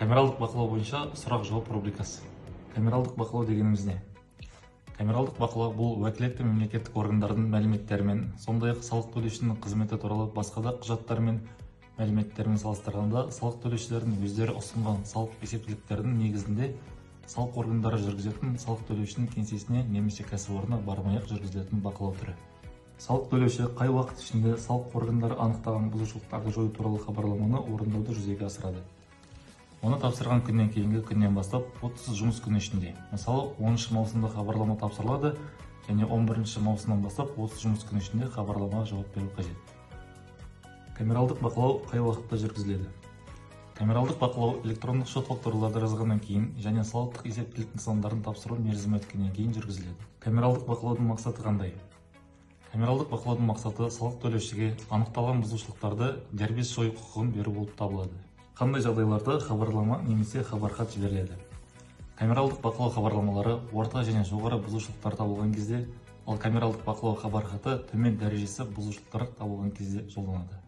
Камералдық бақылау бойынша сұрақ-жауап рубрикасы. Камералдық бақылау дегеніміз не? Камералдық бақылау бұл уәкілетті мемлекеттік органдардың мәліметтерімен, сондай-ақ салық төлеушінің қызметі туралы басқа да құжаттар мен мәліметтермен салыстырғанда, салық төлеушілердің өздері ұсынған салық есептіліктердің негізінде салық органдары жүргізетін салық төлеушінің кеңсесіне немесе кәсіпорнына бармай-ақ жүргізілетін бақылау түрі. Салық төлеуші қай уақыт ішінде салық органдары анықтаған бұзушылықтарды жою туралы хабарламаны орындауды жүзеге асырады. Оны тапсырған күннен кейінгі күннен бастап 30 жұмыс күні ішінде, мысалы 10 маусымда хабарлама тапсырылады және 11 маусымнан бастап 30 жұмыс күні ішінде хабарламаға жауап беру қажет. Камералдық бақылау қай уақытта жүргізіледі? Камералдық бақылау электрондық шот фактураларды жазғаннан кейін және салықтық есептілік нысандарын тапсыру мерзімі өткеннен кейін жүргізіледі. Камералдық бақылаудың мақсаты қандай? Камералдық бақылаудың мақсаты салық төлеушіге анықталған бұзушылықтарды дербес жою құқығын беру болып табылады. Қандай жағдайларда хабарлама немесе хабархат жіберіледі? Камералдық бақылау хабарламалары орта және жоғары бұзушылықтар табылған кезде, ал камералдық бақылау хабархаты төмен дәрежесі бұзушылықтар табылған кезде жолданады.